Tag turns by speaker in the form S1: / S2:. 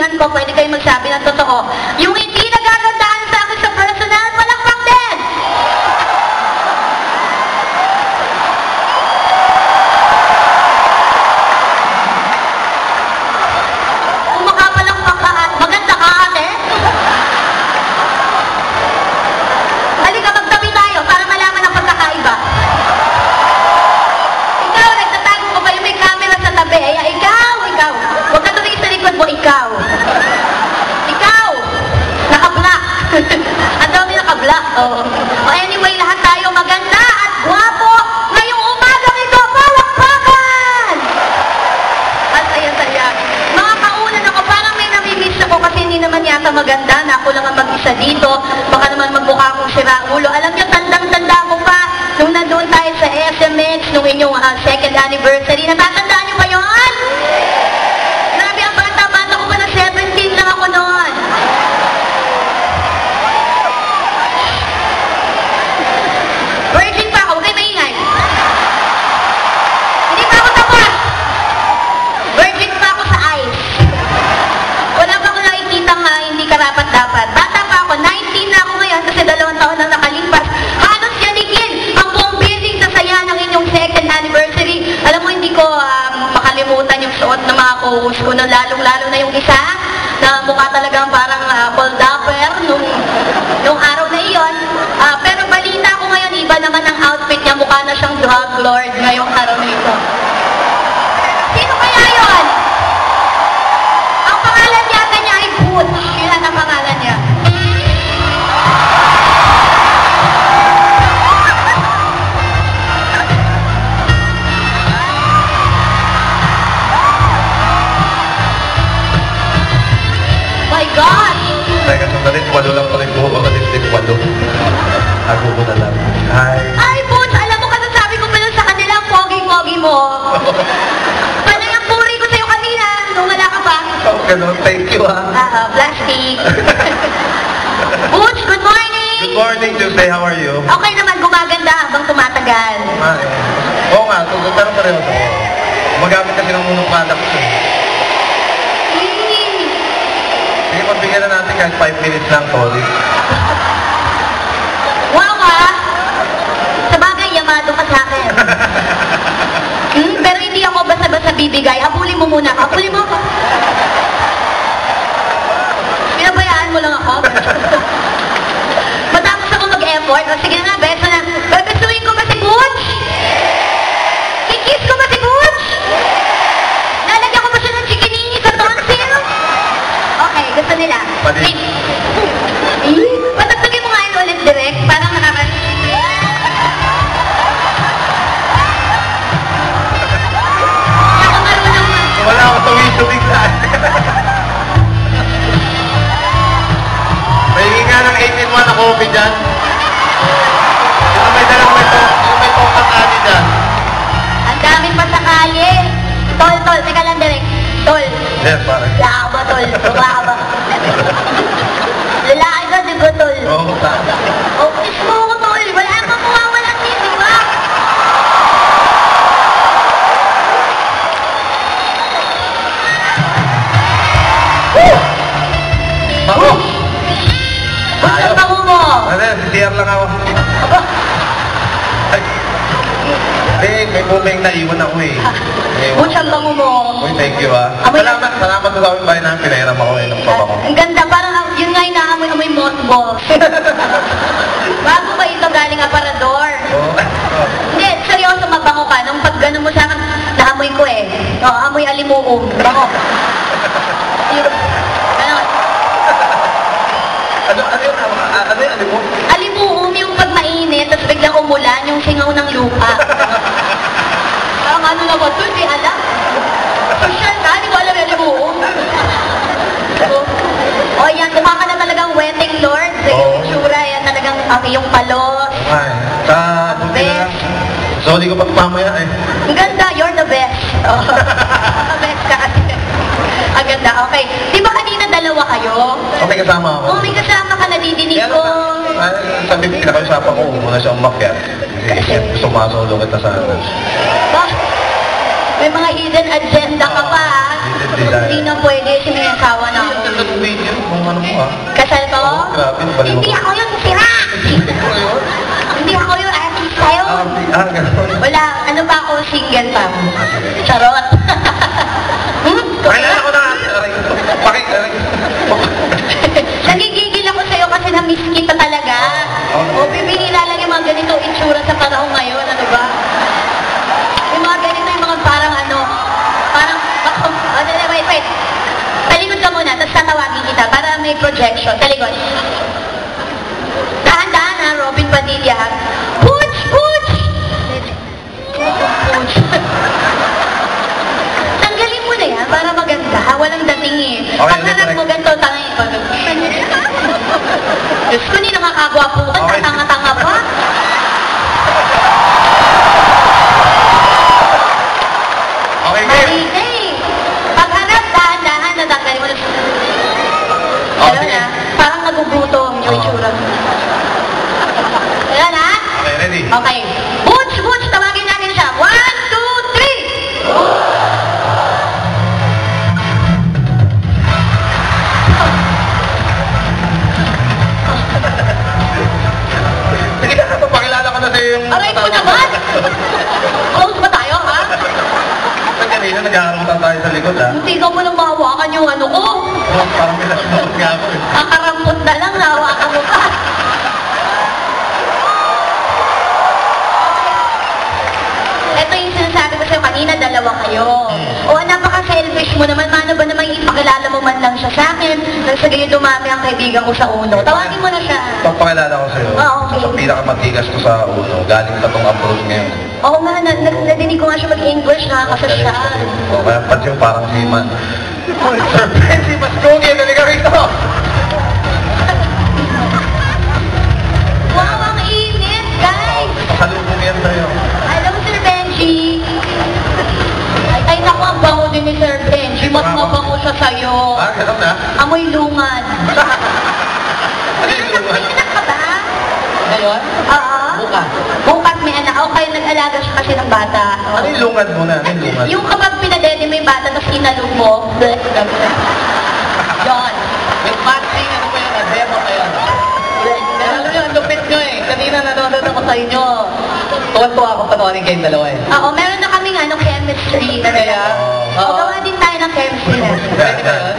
S1: kaibigan ko, pwede kayo magsabi ng totoo. Yung hindi nagagandaan sa akin sa personal, palakpak din! Kung makapalakpak ka, maganda ka ate? Halika, magtabi tayo para malaman ang pagkakaiba. Ikaw, nagtatago ko kayo, may camera sa tabi. Ikaw. Huwag ka tuloy sa likod mo, ikaw. Ikaw, naka-black. Ang dami naka-black. Oh. Anyway, lahat tayo maganda at gwapo. Ngayong umagang ito, palakpakan! At saya-saya. Mga kaunan ako, parang may namimiss ako kasi hindi naman yata maganda na ako lang ang mag-isa dito. Baka naman magmukha akong sirang ulo. Alam niyo, tandang-tanda ko pa nung nandoon tayo sa SMX, nung inyong second anniversary. Natatandaan niyo ba yun? Grabe, ang bata-bata ko pa na 17 lang ako noon. Virgin pa ako, huwag kayo maingay. Hindi pa ako tapos. Virgin pa ako sa eyes. Wala pa ako nakikita nga, hindi karapat-dapat. Bata pa ako, 19 na ako ngayon kasi 2 taon na nakalipas. Halos yanigin ang buong building sa saya ng inyong second anniversary. Alam mo, hindi ko makalimutan yung suot ng mga co-host ko, lalong-lalo na yung isa na mukha talagang parang hold-upper nung araw na iyon. Pero balita ko ngayon, iba naman ang outfit niya, mukha na siyang drug lord ngayong araw na ito. Sino kaya yun? Ang pangalan yata niya ay Butch. Yun ang pangalan niya. My God!
S2: Teka, sandali, 8 lang pala yung buho. Baka din 8. Ako ko na lang. Hi!
S1: Ay, Butch! Alam mo, kasasabi ko pa lang sa kanila, ang pogi-pogi mo. Panay ang puri ko sa'yo kanina, nung wala ka pa.
S2: Oh, ganun. Thank you, ha?
S1: Plastic. Butch, good morning!
S2: Good morning, Tuesday. How are you?
S1: Okay naman, gumaganda habang tumatagal.
S2: Oo nga, pero pareho sa ko. Gumagamit kasi ng munong product ko. Sige, pagbigyan na natin kahit 5 minutes lang, sorry.
S1: Wow, sa bagay, yamado ka sa akin. Pero hindi ako basta-basta bibigay. Apulin mo muna. Apulin mo. Pinabayaan mo lang ako. Matapos ako mag-effort. O sige na, beso na. Bebesuin ko ba si Butch? Kikiss ko ba si Butch? Lalagyan ko ba siya ng chikinini sa tonsil? Okay, gusto nila.
S2: Pati.
S1: Patagtagin mo nga yun ulit direct. Parang nakaka... Ako marunong na.
S2: Wala akong tawid-tawid na. May nga ng 18-1 na coffee dyan. Yung may dalang may tongkat ani dyan.
S1: Ang dami pa sa kalye. Tol, teka lang direct. Tol.
S2: Yes, pare.
S1: Laka ba, tol? Laka ba? Lalaki ka, di ba, tol?
S2: Oo, tama.
S1: Oh, kiss mo ako, tol. Wala kang mawawala din, di ba?
S2: Ako!
S1: Gusto ang bango mo.
S2: Ano, CR lang ako.
S1: Aba,
S2: Ay. May bumeng naiwan ako eh.
S1: gusto ang bango mo.
S2: Uy, thank you ah.
S1: Amoy-
S2: Salamat sa kami bahay namin. Pinahiram ako eh, ng papa ko.
S1: Ang ganda, parang yun nga inaamoy-amoy mothballs. Bago ba ito galing aparador?
S2: Oo.
S1: Hindi, seryoso, mabango ka. Nung pag gano'n mo sa akin, naamoy ko eh. O, amoy alimuum. Bango. Ano?
S2: Ano yun? Ano mo?
S1: Alimuum yung pag mainit, tapos biglang umulan, yung singaw ng lupa. Parang ano na ba ito? Hindi alam. Social ka, hindi ko alam yung alimuum. O yan, mukha ka na talagang wedding lord. Sa yung tsura, yan talagang yung palos.
S2: Ay, buti na lang. Sorry ko pa mamaya eh.
S1: Ang ganda, you're the best. Oh. The best ka kasi. Ang ganda, okay. Di ba kanina dalawa kayo?
S2: Okay, kasama ako.
S1: Oh, may kasama ka, nadidinig ko.
S2: Sabi ko, pinakausapan ko, muna siyang umakyat. Kasi gusto masolo kita sa akin.
S1: Ba? May mga hidden agenda ka pa, ha?
S2: Hidden desire.
S1: Hindi na pwede, sinasawa na ako.
S2: ano mo ah.
S1: Kasal ko?
S2: Oo, grabe, baliw
S1: Hindi
S2: ako.
S1: ako yun, sira!
S2: Ano yun?
S1: Hindi ako yun, artista yun.
S2: Gano'n.
S1: Wala, ano pa ako, single pa ako. Charot.
S2: Pakilala ko na ate. Aray.
S1: Nagigigil ako sa'yo kasi na-miss kita talaga. O, bibihira lang yung mga ganito itsura sa panahon ngayon, ano ba? Yung mga ganito, yung mga parang ano, parang, wait. Talikod ka muna, tapos tatawagin kita para may projection. Talikod. Dahan-dahan ha, Robin Padilla. Pooch! Pooch! Pooch. Tanggalin mo na yan para maganda ha, walang dating eh.
S2: Okay,
S1: Ang harap mo ganito, tangin. Diyos ko, hindi nakakagwapo ka,
S2: Okay.
S1: tanga-tanga pa.
S2: Okay, game.
S1: Marita eh. Pagharap, dahan-dahan, natanggalin mo na.
S2: Oh,
S1: Ayan
S2: sige.
S1: na, parang nagugutom yung
S2: Oo.
S1: itsura mo. Ayan na.
S2: Okay, ready?
S1: Okay. Butch, Butch, tawagin natin siya. 1, 2, 3.
S2: Sige na, papakilala ko na sa'yo yung...
S1: Aray ko naman! Close ba tayo, ha?
S2: Kanina, nag-aarutan tayo sa likod, ha?
S1: Hindi ka mo nang mahawakan yung ano ko.
S2: Parang pinasabot nga ako, eh.
S1: Kakarampot na lang, nahawakan mo pa. Ito yung sinasabi ko sa'yo kanina, dalawa kayo. O, napaka-selfish mo naman. Paano ba naman ipakilala mo man lang siya sa akin? Nang sa gayon dumami ang kaibigan ko sa uno. Tawagin mo na siya.
S2: Papakilala ko sa'yo.
S1: Okay.
S2: Sa pinakamatigas ko sa uno. Galing pa tong abroad ngayon.
S1: Oo nga, nadinig ko nga siya mag-English, nakakasasyal.
S2: O, kaya pati yung parang si Man. Uy, Sir Benji, mas Googie, naliga rito!
S1: Wow, ang init, guys!
S2: Pasalubong yan sa'yo.
S1: Alam mo, Sir Benji. Ay, naku, ang bango din ni Sir Benji. Mas mabango siya sa'yo.
S2: Ah, ganun na?
S1: Amoy lungan.
S2: Ano yung lumahan?
S1: May anak ka ba?
S3: Ngayon?
S1: Oo.
S3: Bukas.
S1: Bukas may anak. O, kayo nag-alaga siya kasi ng bata.
S2: Ano yung lungad mo na? Ano yung lungad?
S1: Yung kapag pinadede mo yung bata, tapos inalog mo. Yun.
S3: May matching, ano ba yun? Demo pa yun. Alam nyo, ang lupit nyo eh. Kanina nanonood ako sa inyo. Tuwan-tuwa ako panoorin kayong dalawa eh.
S1: Oo, meron na kaming ano, chemistry.
S3: Kaya?
S1: O, gawa din tayo ng chemistry na.
S2: Yan, yan.